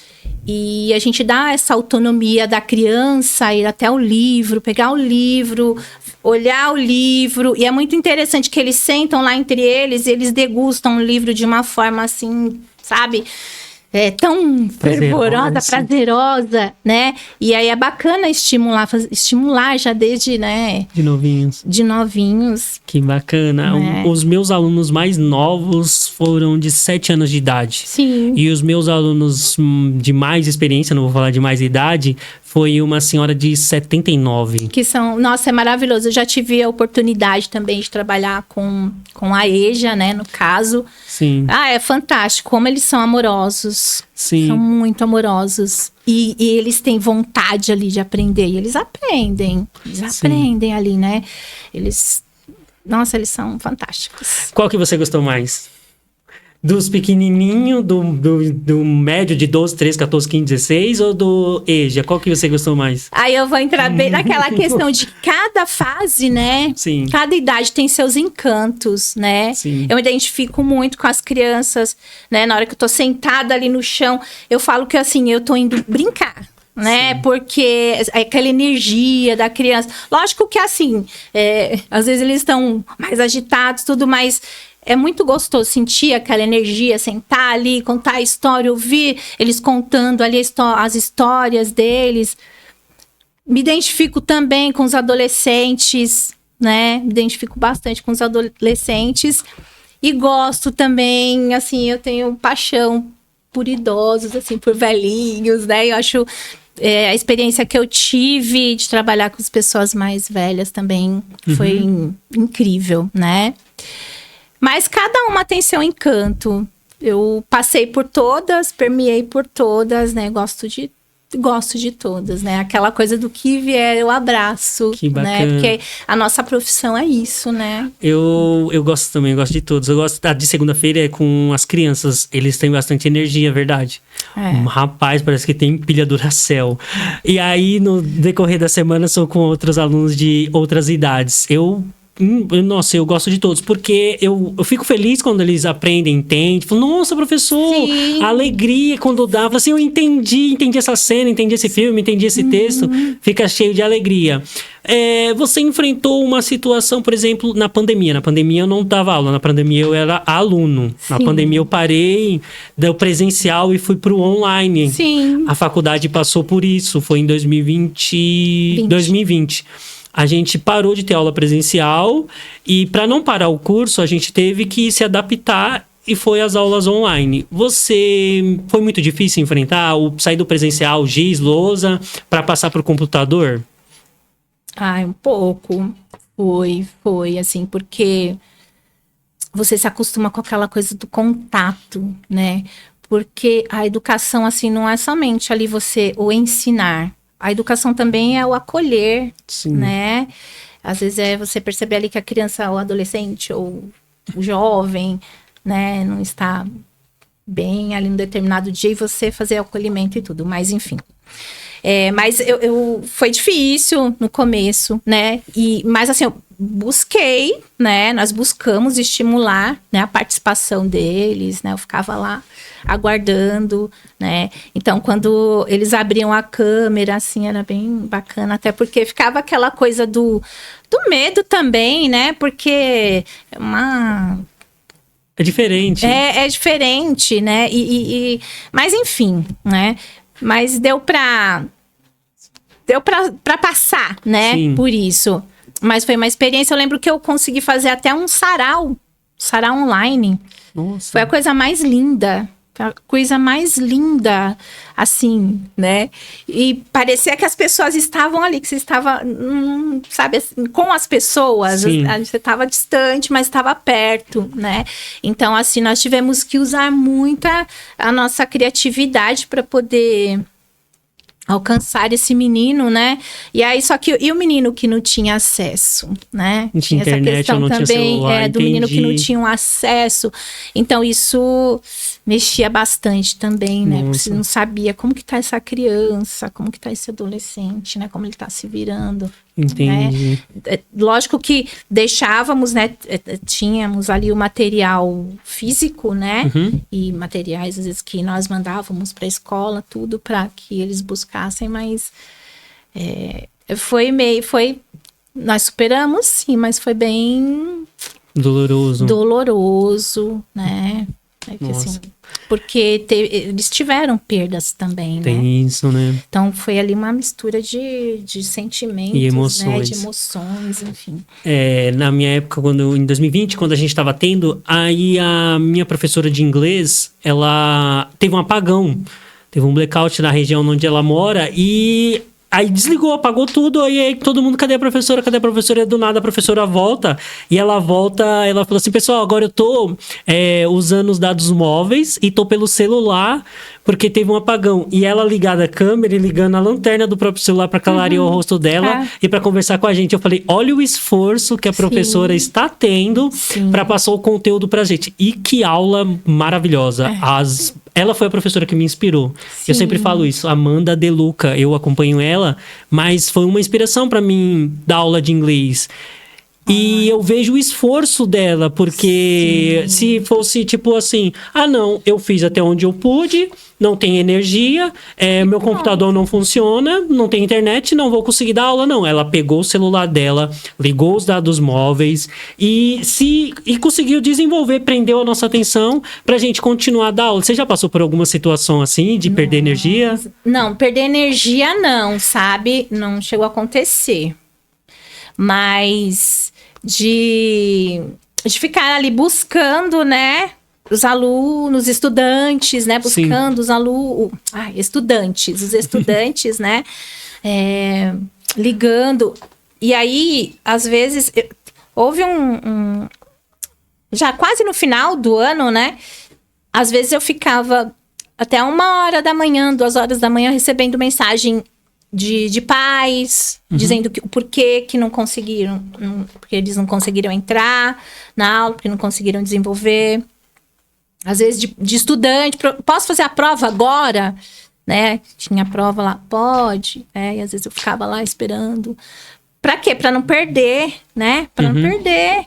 e a gente dá essa autonomia da criança ir até o livro, pegar o livro, olhar o livro. E é muito interessante que eles sentam lá entre eles e eles degustam o livro de uma forma assim, sabe? Tão fervorosa, prazerosa, né? E aí é bacana estimular já desde, né? De novinhos. Que bacana. Os meus alunos mais novos foram de 7 anos de idade. Sim. E os meus alunos de mais experiência, não vou falar de mais idade, foi uma senhora de 79. Que são, nossa, é maravilhoso. Eu já tive a oportunidade também de trabalhar com a EJA, né, no caso. Sim. É fantástico, como eles são amorosos. Sim. São muito amorosos. E eles têm vontade ali de aprender. E eles aprendem. Aprendem ali, né? Nossa, eles são fantásticos. Qual que você gostou mais? Dos pequenininhos, do médio de 12, 13, 14, 15, 16 ou do EJA? Qual que você gostou mais? Aí eu vou entrar bem naquela questão de cada fase, né? Sim. Cada idade tem seus encantos, né? Sim. Eu me identifico muito com as crianças, né? Na hora que eu tô sentada ali no chão, eu falo que assim, eu tô indo brincar. Né? Sim. Porque aquela energia da criança. Lógico que assim, às vezes eles estão mais agitados, tudo, mas é muito gostoso sentir aquela energia, sentar ali, contar a história, ouvir eles contando ali as histórias deles. Me identifico também com os adolescentes, né? Me identifico bastante com os adolescentes. E gosto também, assim, eu tenho paixão por idosos, assim, por velhinhos, né? Eu acho a experiência que eu tive de trabalhar com as pessoas mais velhas também foi incrível, né? Mas cada uma tem seu encanto. Eu passei por todas, permeei por todas, né? Gosto de todas, né? Aquela coisa do que vier, eu abraço. Que bacana. Né? Porque a nossa profissão é isso, né? Eu gosto também, eu gosto de todos. Eu gosto de segunda-feira com as crianças. Eles têm bastante energia, é verdade. Um rapaz, parece que tem pilha Duracell. E aí, no decorrer da semana, sou com outros alunos de outras idades. Nossa, eu gosto de todos, porque eu fico feliz quando eles aprendem, entendem. Falo, nossa, professor, Sim. a alegria quando dá. Assim, eu entendi essa cena, entendi esse filme, entendi esse texto. Fica cheio de alegria. Você enfrentou uma situação, por exemplo, na pandemia. Na pandemia eu não dava aula, na pandemia eu era aluno. Sim. Na pandemia eu parei do presencial e fui pro online. Sim. A faculdade passou por isso, foi em 2020. A gente parou de ter aula presencial e, para não parar o curso, a gente teve que se adaptar e foi às aulas online. Foi muito difícil enfrentar sair do presencial, giz, lousa, para passar para o computador? Um pouco. Foi, assim, porque você se acostuma com aquela coisa do contato, né? Porque a educação, assim, não é somente ali o ensinar. A educação também é o acolher, Sim. Né? Às vezes você perceber ali que a criança, ou adolescente, ou o jovem, né, não está bem ali num determinado dia e você fazer o acolhimento e tudo, mas enfim. Mas foi difícil no começo, né? Mas assim, eu busquei, né? Nós buscamos estimular, né, a participação deles, né? Eu ficava lá aguardando, né? Então, quando eles abriam a câmera, assim, era bem bacana, até porque ficava aquela coisa do medo também, né? Porque é diferente. É diferente, né? Mas enfim, né? Mas deu pra passar, né? Sim. Por isso. Mas foi uma experiência. Eu lembro que eu consegui fazer até um sarau online. Nossa. Foi a coisa mais linda. Assim, né? E parecia que as pessoas estavam ali, que você estava, sabe, assim, com as pessoas. Sim. Você estava distante, mas estava perto, né? Então, assim, nós tivemos que usar muito a nossa criatividade para poder alcançar esse menino, né? E aí, só que o menino que não tinha acesso, né? Não tinha internet, essa questão ou não também tinha celular, do menino que não entendi. tinha um acesso. Então, isso mexia bastante também, né? Porque você não sabia como que tá essa criança, como que tá esse adolescente, né? Como ele tá se virando. Entendi. Né? Lógico que deixávamos, né? Tínhamos ali o material físico, né? E materiais, às vezes, que nós mandávamos para a escola, tudo para que eles buscassem, mas nós superamos, sim, mas foi bem doloroso, né? Assim, porque eles tiveram perdas também, né? Tem isso, né? Então, foi ali uma mistura de sentimentos, E emoções. né? De emoções, enfim. Na minha época, em 2020, quando a gente estava tendo, aí a minha professora de inglês, ela teve um apagão. Teve um blackout na região onde ela mora e Aí desligou, apagou tudo, aí todo mundo, cadê a professora? Cadê a professora? E do nada a professora volta, e ela falou assim, pessoal, agora eu tô usando os dados móveis e tô pelo celular, porque teve um apagão. E ela ligada a câmera e ligando a lanterna do próprio celular para clarear o rosto dela e para conversar com a gente. Eu falei, olha o esforço que a professora está tendo para passar o conteúdo pra gente. E que aula maravilhosa. Ela foi a professora que me inspirou. Sim. Eu sempre falo isso, Amanda De Luca, eu acompanho ela, mas foi uma inspiração para mim dar aula de inglês. E eu vejo o esforço dela, porque se fosse tipo assim, não, eu fiz até onde eu pude, não tem energia, meu computador não funciona, não tem internet, não vou conseguir dar aula, não. Ela pegou o celular dela, ligou os dados móveis e conseguiu desenvolver, prendeu a nossa atenção pra gente continuar a dar aula. Você já passou por alguma situação assim, de perder energia? Não, perder energia não, sabe? Não chegou a acontecer. Mas de ficar ali buscando, né, os alunos, estudantes, né, buscando os alunos, os estudantes, né, ligando. E aí, às vezes, houve já quase no final do ano, né, às vezes eu ficava até 1h da manhã, 2h da manhã, recebendo mensagem de pais, dizendo o porquê que não conseguiram, porque eles não conseguiram entrar na aula, porque não conseguiram desenvolver. Às vezes de estudante, posso fazer a prova agora? Né? Tinha prova lá, pode. E às vezes eu ficava lá esperando. Pra quê? Pra não perder, né? Pra não perder.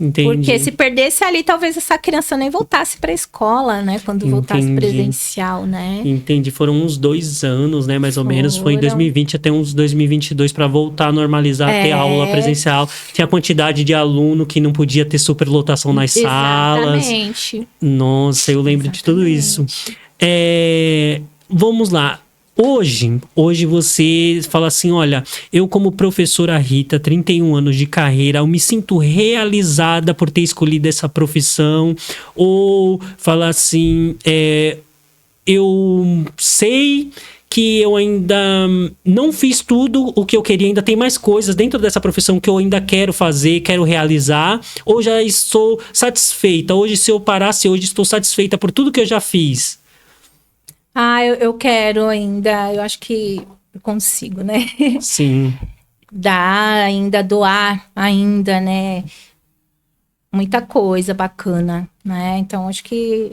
Entendi. Porque se perdesse ali, talvez essa criança nem voltasse para a escola, né? Quando voltasse presencial, né? Entendi. Foram uns 2 anos, né? Mais ou menos. Foi em 2020 até uns 2022 para voltar a normalizar, ter aula presencial. Tinha quantidade de aluno que não podia ter superlotação nas salas. Exatamente. Nossa, eu lembro de tudo isso. Vamos lá. Hoje você fala assim, olha, eu como professora Rita, 31 anos de carreira, eu me sinto realizada por ter escolhido essa profissão, ou fala assim, eu sei que eu ainda não fiz tudo o que eu queria, ainda tem mais coisas dentro dessa profissão que eu ainda quero fazer, quero realizar, ou já estou satisfeita, hoje se eu parasse hoje estou satisfeita por tudo que eu já fiz. Eu quero ainda, eu acho que eu consigo, né? Sim. Doar ainda, né? Muita coisa bacana, né? Então, acho que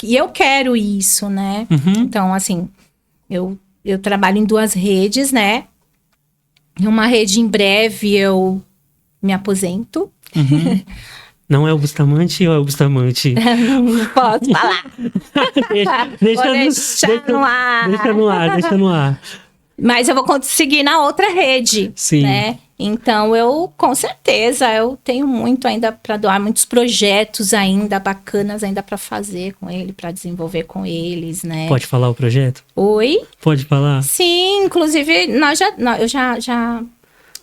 eu quero isso, né? Então, assim, eu trabalho em 2 redes, né? Em uma rede, em breve, eu me aposento. Não é o Bustamante ou é o Bustamante? Não posso falar. deixa no ar. Mas eu vou conseguir na outra rede, né? Então, com certeza, eu tenho muito ainda para doar, muitos projetos ainda bacanas ainda para fazer com ele, para desenvolver com eles, né? Pode falar o projeto? Oi? Pode falar? Sim, inclusive, eu já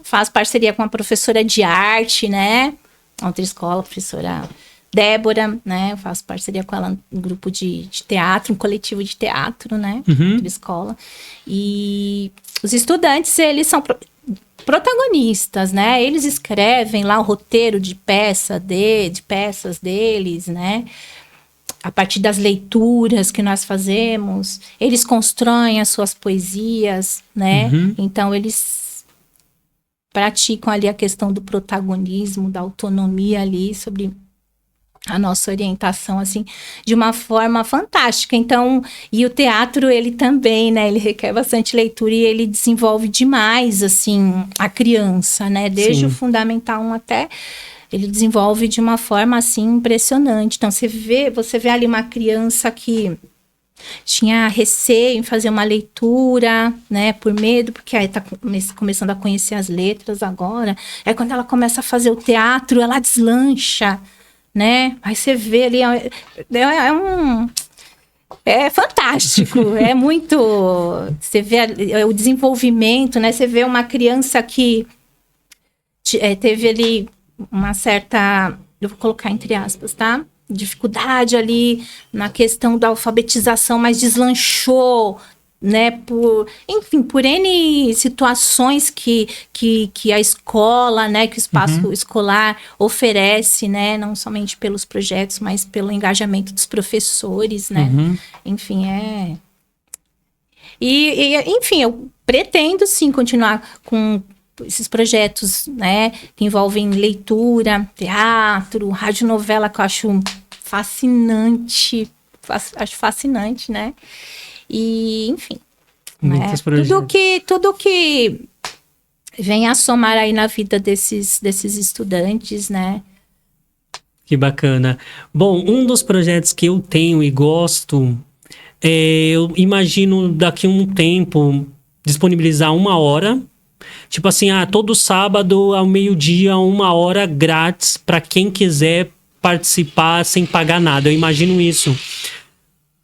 faço parceria com uma professora de arte, né? Outra escola, a professora Débora, né? Eu faço parceria com ela no grupo de teatro, um coletivo de teatro, né? Outra escola. E os estudantes, eles são protagonistas, né? Eles escrevem lá o roteiro de peças deles, né? A partir das leituras que nós fazemos, eles constroem as suas poesias, né? Então, eles praticam ali a questão do protagonismo, da autonomia ali sobre a nossa orientação, assim, de uma forma fantástica. Então, e o teatro, ele também, né, ele requer bastante leitura e ele desenvolve demais, assim, a criança, né, desde o Fundamental 1 até, ele desenvolve de uma forma, assim, impressionante. Então, você vê ali uma criança que tinha receio em fazer uma leitura, né, por medo, porque aí tá começando a conhecer as letras agora. Aí quando ela começa a fazer o teatro, ela deslancha, né? Aí você vê ali, é fantástico, é muito... Você vê o desenvolvimento, né? Você vê uma criança que teve ali uma certa... Eu vou colocar entre aspas, tá? Dificuldade ali na questão da alfabetização, mas deslanchou, né, por N situações que a escola, né, que o espaço escolar oferece, né, não somente pelos projetos, mas pelo engajamento dos professores, né, enfim, enfim, eu pretendo, sim, continuar com esses projetos, né, que envolvem leitura, teatro, radionovela, que eu acho fascinante, né, e, enfim, né? Tudo que vem a somar aí na vida desses estudantes, né? Que bacana. Bom, um dos projetos que eu tenho e gosto, eu imagino daqui a um tempo disponibilizar 1 hora, tipo assim, todo sábado ao meio-dia, 1 hora grátis para quem quiser participar sem pagar nada. Eu imagino isso.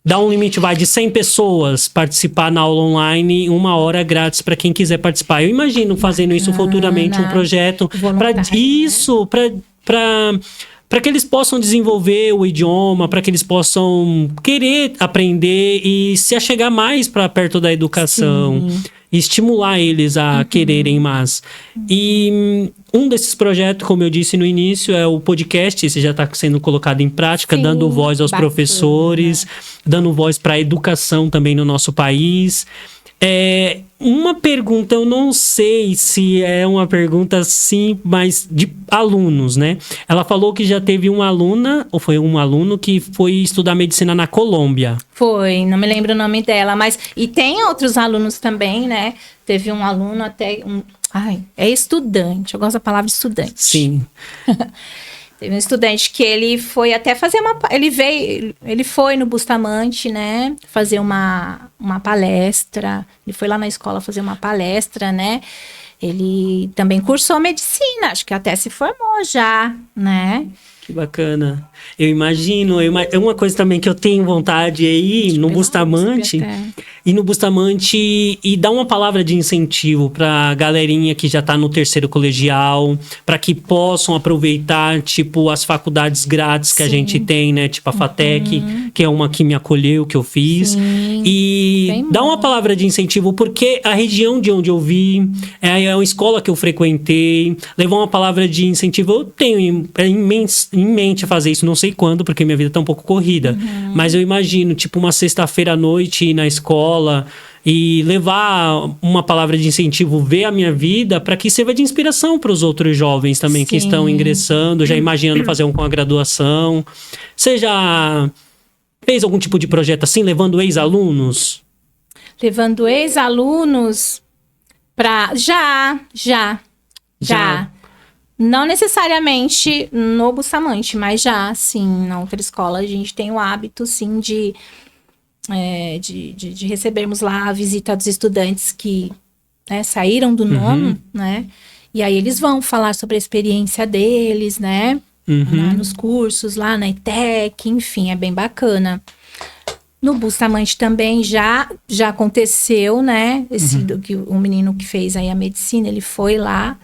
Dá um limite, de 100 pessoas participar na aula online, 1 hora grátis para quem quiser participar. Eu imagino fazendo isso futuramente, um projeto para isso, para que eles possam desenvolver o idioma, para que eles possam querer aprender e se achegar mais para perto da educação. Sim. E estimular eles a quererem mais. E um desses projetos, como eu disse no início, é o podcast. Esse já está sendo colocado em prática, dando voz aos professores, dando voz para a educação também no nosso país. Uma pergunta, eu não sei se é uma pergunta sim, mas de alunos, né? Ela falou que já teve uma aluna, ou foi um aluno, que foi estudar medicina na Colômbia. Foi, não me lembro o nome dela, mas... E tem outros alunos também, né? Teve um aluno até... é estudante, eu gosto da palavra estudante. Sim. Teve um estudante que ele foi até fazer ele foi no Bustamante, né, fazer uma palestra, ele foi lá na escola fazer uma palestra, né, ele também cursou medicina, acho que até se formou já, né. Que bacana. Eu imagino, é uma coisa também que eu tenho vontade aí no Bustamante, e dar uma palavra de incentivo para galerinha que já tá no 3º colegial, para que possam aproveitar, tipo, as faculdades grátis que a gente tem, né, tipo a FATEC, que é uma que me acolheu, que eu fiz. Sim. E dar uma palavra de incentivo, porque a região de onde eu vi, é uma escola que eu frequentei, levar uma palavra de incentivo, eu tenho em mente fazer isso, não sei quando, porque minha vida tá um pouco corrida. Mas eu imagino, tipo, uma sexta-feira à noite ir na escola e levar uma palavra de incentivo, ver a minha vida, para que sirva de inspiração para os outros jovens também. Sim. Que estão ingressando, já imaginando fazer com a graduação. Você já fez algum tipo de projeto assim, levando ex-alunos? Levando ex-alunos para... Já. Não necessariamente no Bustamante, mas já, sim, na outra escola a gente tem o hábito, sim, de recebermos lá a visita dos estudantes que, né, saíram do nono, né? E aí eles vão falar sobre a experiência deles, né? Nos cursos, lá na ETEC, enfim, é bem bacana. No Bustamante também já aconteceu, né? O menino que fez aí a medicina, ele foi lá.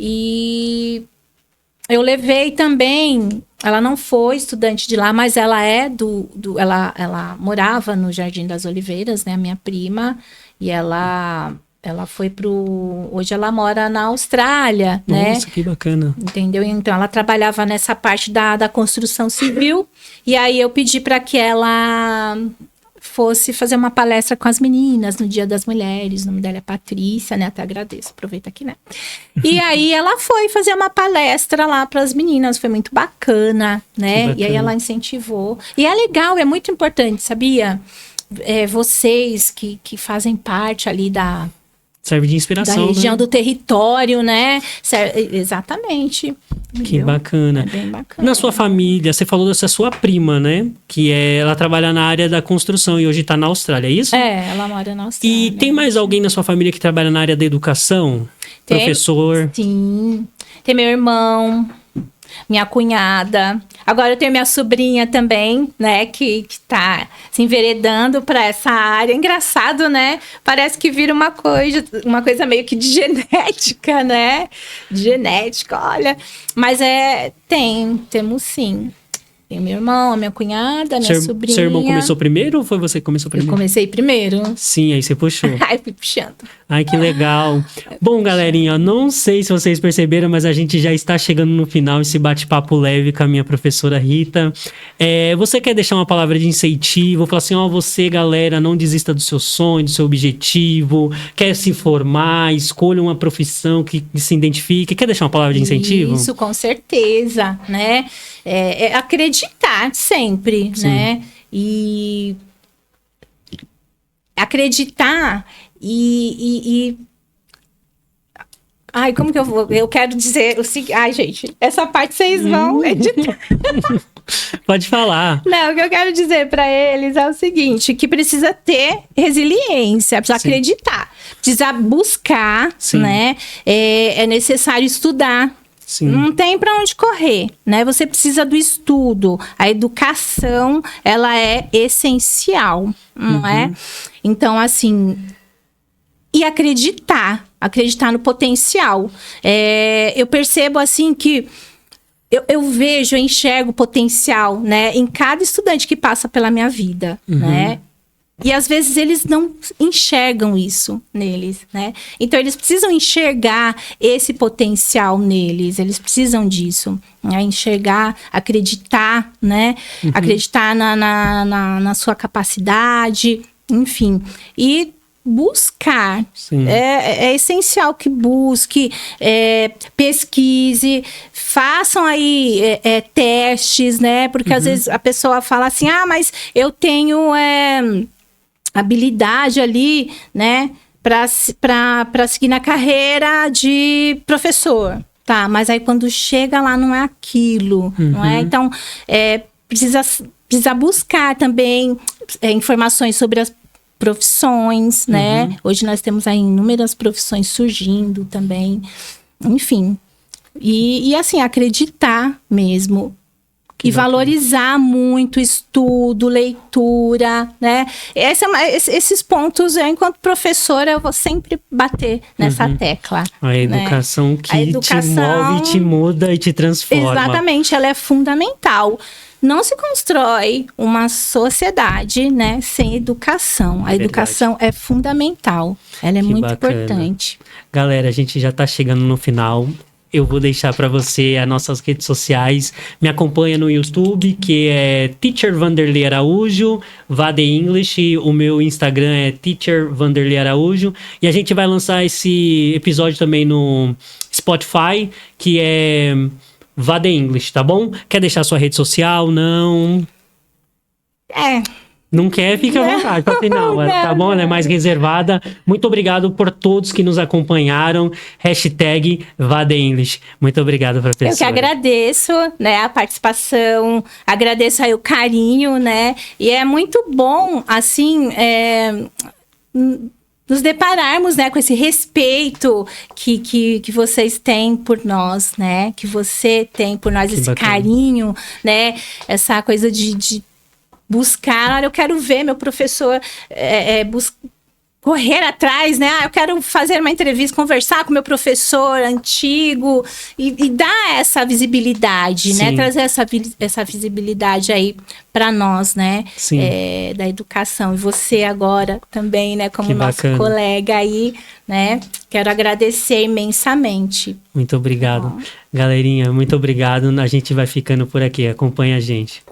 E eu levei também, ela não foi estudante de lá, mas ela é ela morava no Jardim das Oliveiras, né, a minha prima, e ela foi hoje ela mora na Austrália, né? Nossa, que bacana. Entendeu? Então ela trabalhava nessa parte da construção civil, e aí eu pedi para que ela fosse fazer uma palestra com as meninas no Dia das Mulheres. O nome dela é Patrícia, né? Até agradeço, aproveita aqui, né? E aí ela foi fazer uma palestra lá para as meninas, foi muito bacana, né? Bacana. E aí ela incentivou. E é legal, é muito importante, sabia? Vocês que fazem parte ali serve de inspiração, da região, né? do território, né? Exatamente. Que bacana. É bem bacana. Na sua família, você falou dessa sua prima, né? Que ela trabalha na área da construção e hoje está na Austrália, é isso? Ela mora na Austrália. E tem mais alguém na sua família que trabalha na área da educação? Professor? Sim. Tem meu irmão, minha cunhada. Agora eu tenho minha sobrinha também, né, que tá se enveredando para essa área. Engraçado, né? Parece que vira uma coisa meio que de genética, né? De genética, olha. Mas temos sim. Tenho meu irmão, a minha cunhada, a minha sobrinha. Seu irmão começou primeiro ou foi você que começou primeiro? Eu comecei primeiro. Sim, aí você puxou. Aí fui puxando. Ai, que legal. Bom, galerinha, não sei se vocês perceberam, mas a gente já está chegando no final esse bate-papo leve com a minha professora Rita. Você quer deixar uma palavra de incentivo? Falar assim, você, galera, não desista do seu sonho, do seu objetivo. Quer se formar, escolha uma profissão que se identifique. Quer deixar uma palavra de incentivo? Isso, com certeza, né? Acreditar sempre, Sim. né? E acreditar Ai, como que eu vou? Eu quero dizer o seguinte... Ai, gente, essa parte vocês vão editar. Pode falar. Não, o que eu quero dizer para eles é o seguinte, que precisa ter resiliência, precisa Sim. acreditar, precisa buscar, Sim. né? É necessário estudar. Sim. Não tem para onde correr, né? Você precisa do estudo. A educação, ela é essencial, não é? Então, assim... E acreditar no potencial. Eu percebo, assim, que... Eu vejo, eu enxergo potencial, né? Em cada estudante que passa pela minha vida, né? E às vezes eles não enxergam isso neles, né? Então eles precisam enxergar esse potencial neles, eles precisam disso, né? Enxergar, acreditar, né? Acreditar na sua capacidade, enfim. E buscar. Sim. É essencial que busque, pesquise, façam aí testes, né? Porque às vezes a pessoa fala assim, mas eu tenho habilidade ali, né? Para seguir na carreira de professor. Tá, mas aí quando chega lá não é aquilo, não é? Então, precisa buscar também informações sobre as profissões, né? Hoje nós temos aí inúmeras profissões surgindo também. Enfim. E assim, acreditar mesmo. E valorizar muito estudo, leitura, né? Esses pontos, enquanto professora, eu vou sempre bater nessa tecla. A educação, né? Que a educação, te move, te muda e te transforma. Exatamente, ela é fundamental. Não se constrói uma sociedade, né, sem educação. A educação é fundamental. Ela é muito importante. Galera, a gente já está chegando no final. Eu vou deixar para você as nossas redes sociais. Me acompanha no YouTube, que é Teacher Vanderlei Araújo, VAD English. O meu Instagram é Teacher Vanderlei Araújo. E a gente vai lançar esse episódio também no Spotify, que é VAD English, tá bom? Quer deixar sua rede social? Não? Não quer? Fica à vontade. Fala assim, não, tá bom? Ela é mais reservada. Muito obrigado por todos que nos acompanharam. #VAD English. Muito obrigado, professora. Eu que agradeço, né, a participação. Agradeço aí o carinho, né? E é muito bom, assim, nos depararmos, né, com esse respeito que vocês têm por nós, né? Que você tem por nós, esse carinho, né? Essa coisa de buscar, olha, eu quero ver meu professor correr atrás, né? Eu quero fazer uma entrevista, conversar com meu professor antigo e dar essa visibilidade, né? Trazer essa visibilidade aí para nós, né? Da educação. E você agora também, né? Como nosso colega aí, né? Quero agradecer imensamente. Muito obrigado. Galerinha, muito obrigado. A gente vai ficando por aqui. Acompanha a gente.